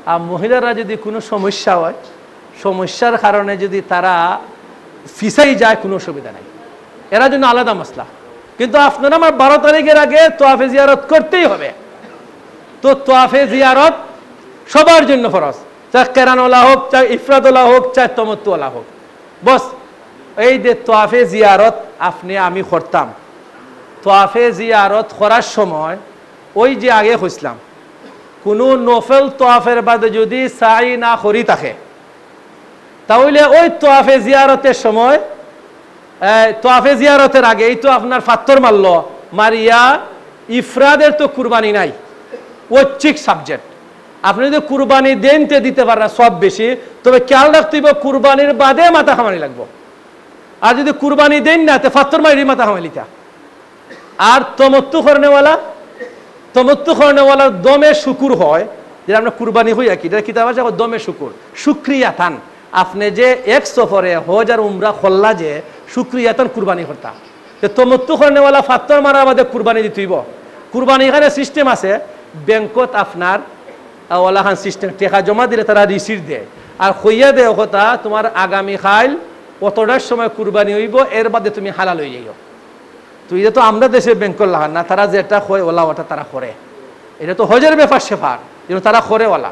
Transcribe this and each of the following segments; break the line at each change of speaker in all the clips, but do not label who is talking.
আর মহিলারা যদি কোনো সমস্যা হয়, সমস্যার কারণে যদি তারা ফিসাই যায়, কোনো অসুবিধা নাই, এরা জন্য আলাদা মশলা। কিন্তু আপনারা আমার 12 তারিখের আগে তোয়াফে জিয়ারত করতেই হবে। তো তোয়াফে জিয়ারত সবার জন্য ফরজ, চাই কেরানওয়ালা হোক, চাই ইফরাদওয়ালা হোক, চাই তমত্তুওয়ালা হোক। বস এই যে তোয়াফে জিয়ারত আমি করতাম, তোয়াফে জিয়ারত করার সময় ওই যে আগে হইছিলাম, কোনো নফল তোয়াফের বাদে যদি সাই না করি থাকে, তাহলে ওই তোয়াফে জিয়ারতের সময়, তোয়াফে জিয়ারতের আগে এই তো আপনার ফাত্তর মারল, মারিয়া ইফরাদের তো কুরবানি নাই, ঐচ্ছিক সাবজেক্ট। আপনি যদি কুরবানি দেন তে দিতে পারেন সব বেশি, তবে খেয়াল রাখতে হবে কুরবানির বাদে মাথা খামানি লাগবো। আর যদি কুরবানি দেন না, তো ফাত্তর মারি মাথা খামালিতা। আর তমত্তু করনেওয়ালার দমে শুকুর হয়, যেটা আমরা কুরবানি হই আর কি, এটা কিতাব আছে দমে শুকুর, শুক্রিয়াতান। আপনি যে এক সফরে হজ আর উমরা খোল্লা যে শুক্রিয়াতান কুরবানি করতা, তমত্তু করনেওয়ালা ফাত্তর মারার বাদে কুরবানি দিতেইব। কুরবানি এখানে সিস্টেম আছে, ব্যাংকত আপনার ওলাখান সিস্টেম, টেকা জমা দিলে তারা রিসিট দেয়, আর হইয়া দেয় কথা তোমার আগামী খাইল কতটার সময় কুরবানি হইব, এর বাদে তুমি হালাল হয়ে যাইও। তো এটা তো আমরা দেশের ব্যাংকর লাগান না, তারা যেটা হয় ওলা ওটা তারা করে, এটা তো হজের ব্যাপার সেফার, যেন তারা করে ওলা।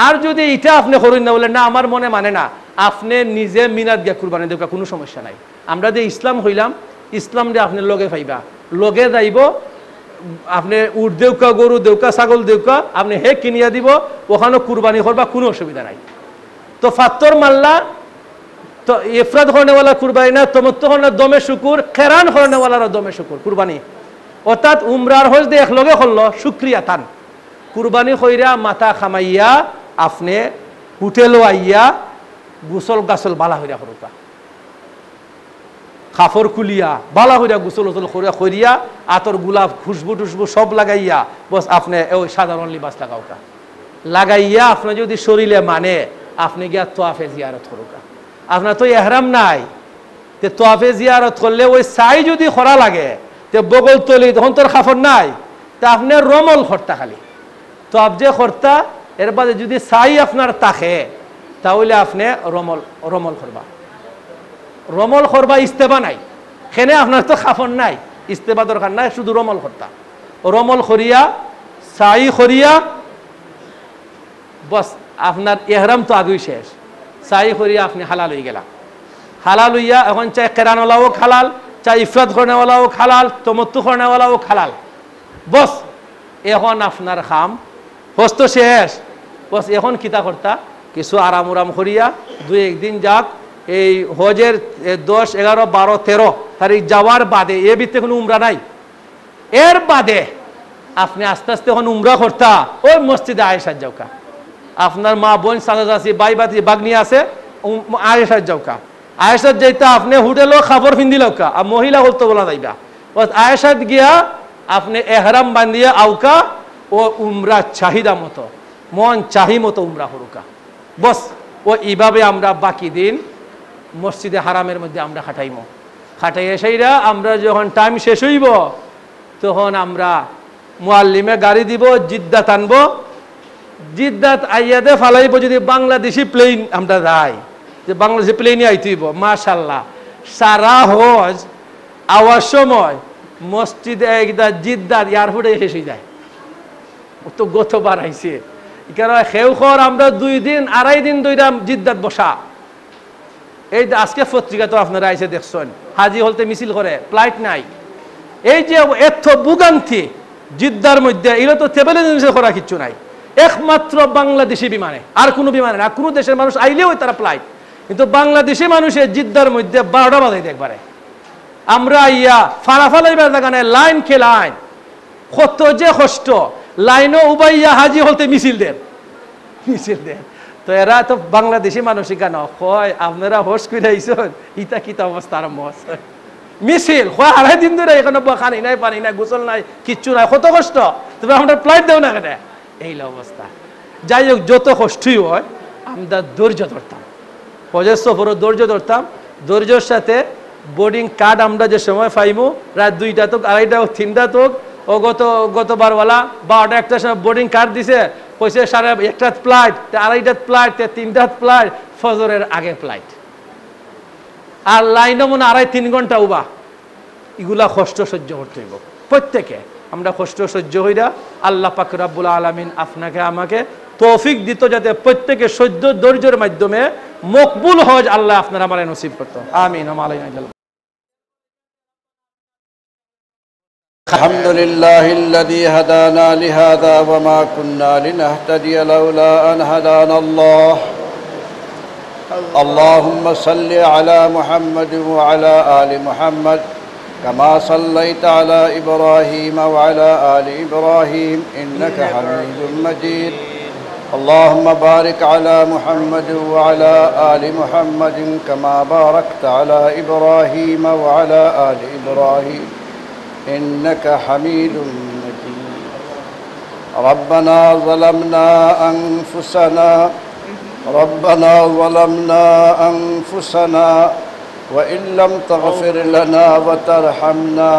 আর যদি এটা আপনি করুন না, বলে না আমার মনে মানে না, আপনি নিজে মিনাত গিয়া কুরবানি দেওয়া কোনো সমস্যা নাই। আমরা যে ইসলাম হইলাম, ইসলাম যে আপনি লগে পাইবা, লগে যাইব, আপনি উট দেউকা, গরু দেউকা, ছাগল দেউকা আপনি হে কিনিয়া দিব, ওখানে কুরবানি করবা, কোনো অসুবিধা নাই। তো ফাত্তর মাল্লা তো ইফরাদ করনেওয়ালা কুরবানি না, তমত্তু করনে দমে শুকুর, কেরান করনেওয়ালার দমে শুকুর কুরবানি। অর্থাৎ উমরার হজ দিয়ে একলগে করলো শুক্রিয়া তান। কুরবানি কইরা মাথা খামাইয়া আপনি হোটেলও আইয়া গুসল গাছল বালা হইয়া করুকা, খাফর খুলিয়া বালা হইয়া গুসল উসল করিয়া আতর গোলাপ খুশবু টুসবু সব লাগাইয়া বস আপনি ওই সাধারণ লিবাস লাগাওকা, লাগাইয়া আপনি যদি শরীরে মানে আপনি গিয়া তোয়াফে জিয়ারত করুকা। আপনার তো এহরাম নাই, তে তোয়াফে জিয়ারত করলে ওই সাই যদি খরা লাগে, তে বগল তলি তখন তোর খাফর নাই, তা আপনি রমল খরতা খালি তোয়াফ যে খরতা, এর বাদে যদি সাই আপনার তাকে, তাহলে আপনি রমল করবা। রমল করবা, ইস্তেবা নাই, সেনে আপনার তো খাফর নাই, ইস্তেবা দরকার নাই, শুধু রমল করতা। রমল করিয়া সাই করিয়া বস আপনার এহরাম তো আগেই শেষ, সাই করিয়া আপনি হালাল হয়ে গেলা। হালাল হইয়া এখন চাই কেরানওয়ালাও হালাল, চাই ইফরাদ করনেওয়ালাও হালাল, তমত্তু করনেওয়ালাও হালাল। বস এখন আপনার খাম হস্ত শেষ, বস এখন কিতা করতা, কিছু আরাম উরাম করিয়া 2-1 দিন যাক, এই হজের 10, 11, 12, 13 তারিখ যাওয়ার বাদে, এ ভিত্তিতে কোনো উমরা নাই, এর বাদে আপনি আস্তে আস্তে এখন উমরা করতা ওই মসজিদে আয়েশার যাওকা। আপনার মা বোন সাদাসি বাই বাতি বাগনি আছে, আয়েশার যাওকা। আয়েশার যাইতা আপনি হোটেলও খাবার ফিন্দি লওকা, আর মহিলা হলতো বলা যাইবা, আয়েশাত গিয়া আপনি এহরাম বান্ধিয়া আউকা, ও উমরা চাহিদা মতো মন চাহি মতো উমরা হরুকা। বস ও এইভাবে আমরা বাকি দিন মসজিদে হারামের মধ্যে আমরা খাটাইমো। খাটাইয়া সেইরা আমরা যখন টাইম শেষ হইব, তখন আমরা মুআল্লিমে গাড়ি দিব, জিদ্দাত আনবো, জিদ্দাত আইয়াদে ফালাইব। যদি বাংলাদেশি প্লেন আমরা যাই, যে বাংলাদেশি প্লেনে আইতেইব, মাশাল্লাহ সারা হজ আওয়ার সময় মসজিদে একদা জিদ্দাত এয়ারপোর্টে শেষ হয়ে যায়। তো গতবার আইছে কারণ সেউখর আমরা 2 দিন 2.5 দিন ধইরা জিদ্দাত বসা। এই আজকে পত্রিকা তো আপনারা আইসে দেখছেন, হাজি হলতে মিছিল করে, ফ্লাইট নাই। এই যে এত ভোগান্তি জিদ্দার মধ্যে, এগুলো তো টেবিলে জিনিস করা কিচ্ছু নাই, একমাত্র বাংলাদেশি বিমানে, আর কোনো বিমানে না। কোনো দেশের মানুষ আইলেও তারা ফ্লাইট, কিন্তু বাংলাদেশি মানুষের জিদ্দার মধ্যে 12টা বাজাই দেখবারে। আমরা ইয়া ফালাফালাইবার জায়গানে লাইন কে লাইন, কত যে কষ্ট, লাইনও উবাইয়া হাজি হলতে মিছিল দেন। তো এরা তো বাংলাদেশি মানুষ কেন কয় আপনারা হোস করে আইসন, ইতা কিতা অবস্থা আরম্ভ হচ্ছে। মিছিল 2.5 দিন ধরে এখানে খানি নাই, পানি নাই, গোসল নাই, কিচ্ছু নাই, কত কষ্ট। তবে আমরা ফ্লাইট দেও না কেন, এই অবস্থা। যাই হোক, যত কষ্টই হয় আমরা ধৈর্য ধরতাম, হজের সফরও ধৈর্য ধরতাম। ধৈর্যের সাথে বোর্ডিং কার্ড আমরা যে সময় পাইমু, রাত 2টা হোক, 2:30 হোক, 3টা হোক, ও গতবারওয়ালা 12টা 1টার সময় বোর্ডিং কার্ড দিছে, কইছে 1:30 ফ্লাইট, 2:30 ফ্লাইট, 3 ফ্লাইট, ফজরের আগে ফ্লাইট। আর লাইনও মনে 2.5-3 ঘন্টা উবা। এগুলা কষ্ট সহ্য করতে হইব প্রত্যেকে। আমরা কষ্ট সহ্য হইরা আল্লাহ পাক রব্বুল আলামিন আপনাকে আমাকে তৌফিক দিত যাতে প্রত্যেকে সহ্য ধৈর্যের মাধ্যমে মকবুল হজ আল্লাহ আপনার আমার নসিব করতো। আমিন।
الحمد لله الذي هدانا لهذا وما كنا لنهتدي لولا أن هدانا الله. اللهم صل على محمد وعلى آل محمد كما صليت على إبراهيم وعلى آل إبراهيم إنك حميد مجيد. اللهم بارك على محمد وعلى آل محمد كما باركت على إبراهيم وعلى آل إبراهيم إنك حميد مجيد. ربنا ظلمنا أنفسنا وإن لم تغفر لنا وترحمنا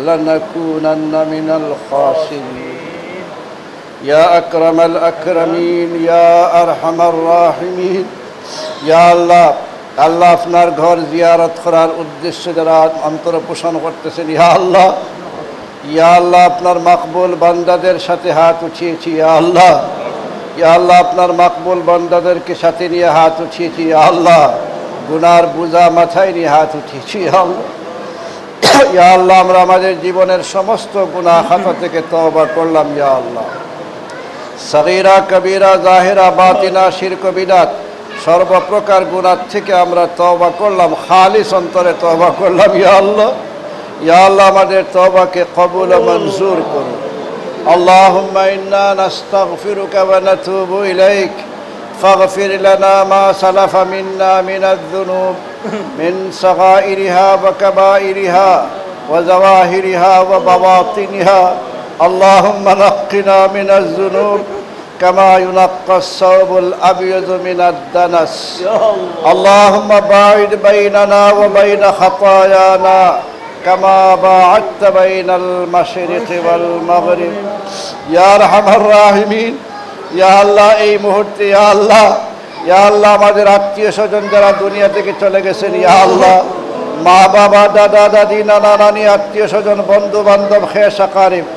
لنكونن من الخاسرين. يا أكرم الأكرمين يا أرحم الراحمين. يا الله আল্লাহ আপনার ঘর জিয়ারত করার উদ্দেশ্যে যারা অন্তর পোষণ করতেছেন, ইয়া আল্লাহ আপনার মাকবুল বান্দাদের সাথে হাত উঠিয়েছি। ইয়া আল্লাহ আপনার মাকবুল বান্দাদেরকে সাথে নিয়ে হাত উঠিয়েছি। ইয়া আল্লাহ গুনার বোঝা মাথায় নিয়ে হাত উঠিয়েছি। ইয়া আল্লাহ আমরা আমাদের জীবনের সমস্ত গুনাহ খাতা থেকে তওবা করলাম। ইয়া আল্লাহ সগীরা কবীরা জাহিরা বাতিনা শিরক বিদআত সর্বপ্রকার গুনাহ থেকে আমরা তওবা করলাম, খালিস অন্তরে তওবা করলাম। ইয়া আল্লাহ আমাদের তওবাকে কবুল ও মঞ্জুর করুন। আল্লাহুম্মা ইন্না নাস্তাগফিরুকা ওয়া নাতুবু ইলাইক ফাগফির লানা মা সালাফা মিন্না মিনায-যুনুব মিন সাগাইরিহা ওয়া কাবাইরিহা ওয়া যাওয়াহিরিহা ওয়া বাওয়াতিনিহা। আল্লাহুম্মা নাক্কিনা মিনায-যুনুব كما ينقى الثوب الأبيض من الدنس. اللهم باعد بيننا وبين خطايانا كما باعدت بين المشرق والمغرب يا أرحم الراحمين. يا الله এই মুহূর্তে ইয়া আল্লাহ আমাদের আত্মীয় স্বজন যারা দুনিয়া থেকে চলে গেছেন, ইয়া আল্লাহ মা বাবা দাদা দাদি নানা নানি আত্মীয় স্বজন বন্ধু বান্ধব খেস আকারিব,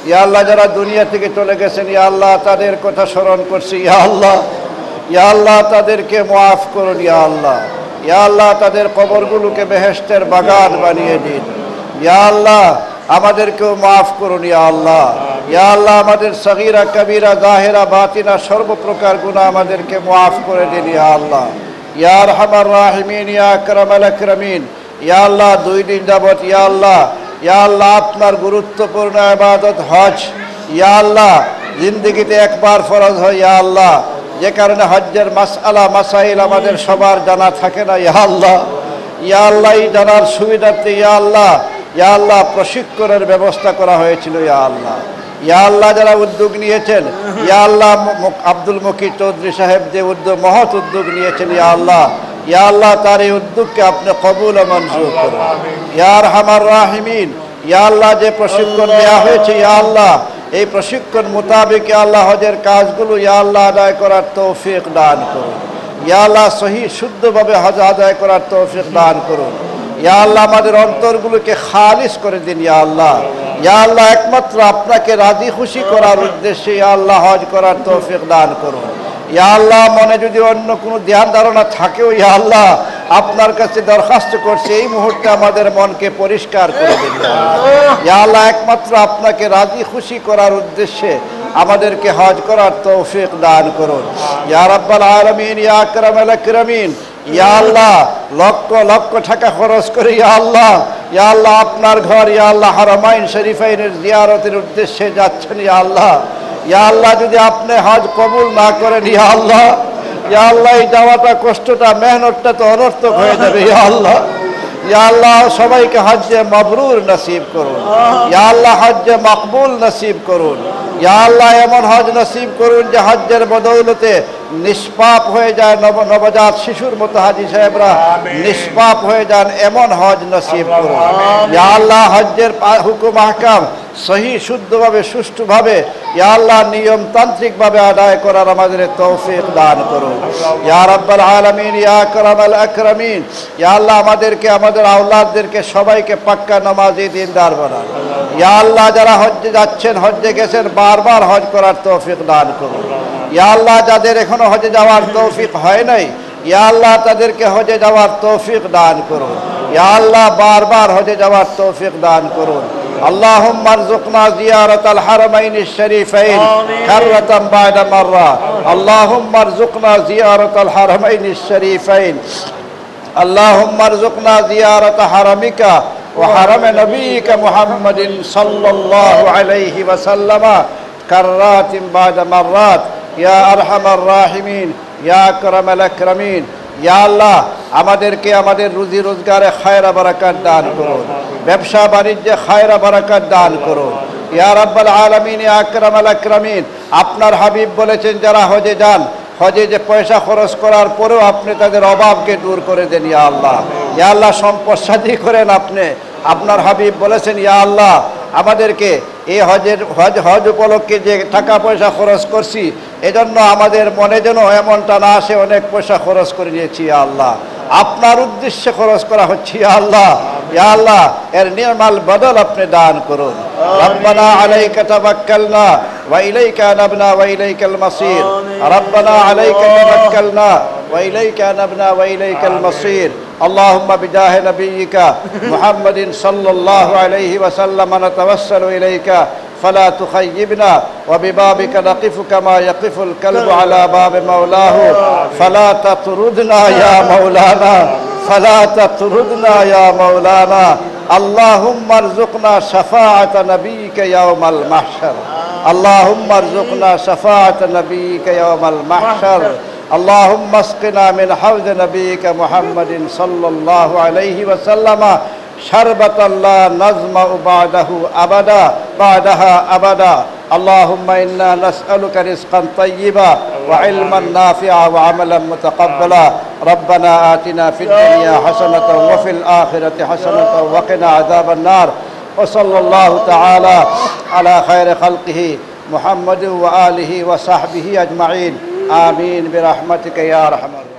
ইয়া আল্লাহ যারা দুনিয়া থেকে চলে গেছেন, ইয়া আল্লাহ তাদের কথা স্মরণ করছি। ইয়া আল্লাহ তাদেরকে মাফ করুন। ইয়া আল্লাহ তাদের কবরগুলোকে বেহেশতের বাগান বানিয়ে দিন। ইয়া আল্লাহ আমাদেরকেও মাফ করুন। ইয়া আল্লাহ আমাদের সগীরা কবীরা জাহিরা বাতিনা সর্বপ্রকার গুনাহ আমাদেরকে মাফ করে দিন। ইয়া আল্লাহ ইয়া আরহামার রাহিমিন ইয়া আকরামাল আকরামিন। ইয়া আল্লাহ 2 দিন যাবত ইয়া আল্লাহ আপনার গুরুত্বপূর্ণ ইবাদত হজ, ইয়া আল্লাহ জিন্দেগিতে একবার ফরজ হয়। ইয়া আল্লাহ যে কারণে হজ্জের মাসআলা মাসাইল আমাদের সবার জানা থাকে না। ইয়া আল্লাহ এই জানার সুবিধার্থে ইয়া আল্লাহ প্রশিক্ষণের ব্যবস্থা করা হয়েছিল। ইয়া আল্লাহ যারা উদ্যোগ নিয়েছেন, ইয়া আল্লাহ আব্দুল মকির চৌধুরী সাহেব যে মহৎ উদ্যোগ নিয়েছেন, ইয়া আল্লাহ তার এই উদ্যোগকে আপনি কবুল ও মঞ্জুর করুন। ইয়া আরহামার রাহিমিন। ইয়া আল্লাহ যে প্রশিক্ষণ দেওয়া হয়েছে, ইয়া আল্লাহ এই প্রশিক্ষণ মোতাবেক ইয়া আল্লাহ হজের কাজগুলো ইয়া আল্লাহ আদায় করার তৌফিক দান করুন। ইয়া আল্লাহ সহি শুদ্ধভাবে হজ আদায় করার তৌফিক দান করুন। ইয়া আল্লাহ আমাদের অন্তরগুলোকে খালিস করে দিন। ইয়া আল্লাহ একমাত্র আপনাকে রাজি খুশি করার উদ্দেশ্যে ইয়া আল্লাহ হজ করার তৌফিক দান করুন। ইয়া আল্লাহ মনে যদি অন্য কোনো ধ্যান ধারণা থাকেও, ইয়া আল্লাহ আপনার কাছে দরখাস্ত করছে এই মুহূর্তে আমাদের মনকে পরিষ্কার করে দিন। ইয়া আল্লাহ একমাত্র আপনাকে রাজি খুশি করার উদ্দেশ্যে আমাদেরকে হজ করার তৌফিক দান করুন। ইয়া রাব্বাল আলামিন ইয়া আকরামাল আকরামিন। ইয়া আল্লাহ লক্ষ লক্ষ টাকা খরচ করে ইয়া আল্লাহ আপনার ঘর ইয়া আল্লাহ হারামাইন শরীফাইনের জিয়ারতের উদ্দেশ্যে যাচ্ছেন। ইয়া আল্লাহ যদি আপনি হজ কবুল না করেন, ইয়া আল্লাহ এই যাওয়াটা কষ্টটা মেহনতটা তো অনর্থক হয়ে যাবে। ইয়া আল্লাহ সবাইকে হজ্জে মাবরুর নসিব করুন। ইয়া আল্লাহ হজ্জে মকবুল নসিব করুন। ইয়া আল্লাহ এমন হজ নসিব করুন যে হজ্জের বদৌলতে নিষ্পাপ হয়ে যায়, নবজাত শিশুর মতো হাজী সাহেবরা নিষ্পাপ হয়ে যান, এমন হজ নসিব করুন। ইয়া আল্লাহ হজ্জের হুকুম আহকাম সহি শুদ্ধভাবে সুষ্ঠুভাবে ইয়া আল্লাহ নিয়মতান্ত্রিকভাবে আদায় করার আমাদের তৌফিক দান করুন ইয়া রাব্বাল আলামিন ইয়া আকরামাল আকরামিন ইয়া আল্লাহ আমাদেরকে আমাদের আওলাদদেরকে সবাইকে পাক্কা নামাজি দিনদার বানান ইয়া আল্লাহ যারা হজ্জে যাচ্ছেন হজ্জে গেছেন বারবার হজ করার তৌফিক দান করুন ইয়া আল্লাহ যাদের এখনো হজে যাওয়ার তৌফিক হয় নাই ইয়া আল্লাহ তাদেরকে হজে যাওয়ার তৌফিক দান করুন ইয়া আল্লাহ বারবার হজে যাওয়ার তৌফিক দান করুন اللهم ارزقنا زيارة الحرمين الشريفين كرة بعد مرة اللهم ارزقنا زيارة الحرمين الشريفين اللهم ارزقنا زيارة حرمك وحرم نبيك محمد صلى الله عليه وسلم كرات بعد مرات يا أرحم الراحمين يا أكرم الأكرمين ইয়া আল্লাহ আমাদেরকে আমাদের রুজি রোজগারে খায়রা বারাকাত দান করুন ব্যবসা বাণিজ্যে খায়রা বারাকাত দান করুন ইয়া রাব্বাল আলামিন ইয়া আকরামাল আকরামিন আপনার হাবিব বলেছেন যারা হজে যান হজে যে পয়সা খরচ করার পরেও আপনি তাদের অভাবকে দূর করে দেন ইয়া আল্লাহ সম্পদশালী করেন আপনি আপনার হাবিব বলেছেন ইয়া আল্লাহ আমাদেরকে এই হজ উপলক্ষে যে টাকা পয়সা খরচ করছি এজন্য আমাদের মনে যেন এমনটা না আসে অনেক পয়সা খরচ করে নিয়েছি ইয়া আল্লাহ আপনার উদ্দেশ্যে খরচ করা হচ্ছে ইয়া আল্লাহ এর নির্মল বদল আপনি দান করুন রব্বানা আলাইকা তাওয়াক্কালনা ওয়া ইলাইকা আনাবনা ওয়া ইলাইকাল মাসির রব্বানা আলাইকা তাওয়াক্কালনা ওয়া ইলাইকা আনাবনা ওয়া ইলাইকাল মাসির اللهم بجاه نبيك محمد صلى الله عليه وسلم نتوسل إليك فلا تخيبنا وببابك نقف كما يقف الكلب على باب مولاه فلا تطردنا يا مولانا فلا تطردنا يا مولانا اللهم ارزقنا شفاعة نبيك يوم المحشر اللهم ارزقنا شفاعة نبيك يوم المحشر اللهم اسقنا من حوض نبيك محمد صلى الله عليه وسلم شربة لا نظمأ بعدها أبدا اللهم إنا نسألك رزقا طيبا وعلما نافعا وعملا متقبلا ربنا آتنا في الدنيا حسنة وفي الآخرة حسنة وقنا عذاب النار وصلى الله تعالى على خير خلقه محمد وآله وصحبه أجمعين آمين برحمتك يا أرحم الراحمين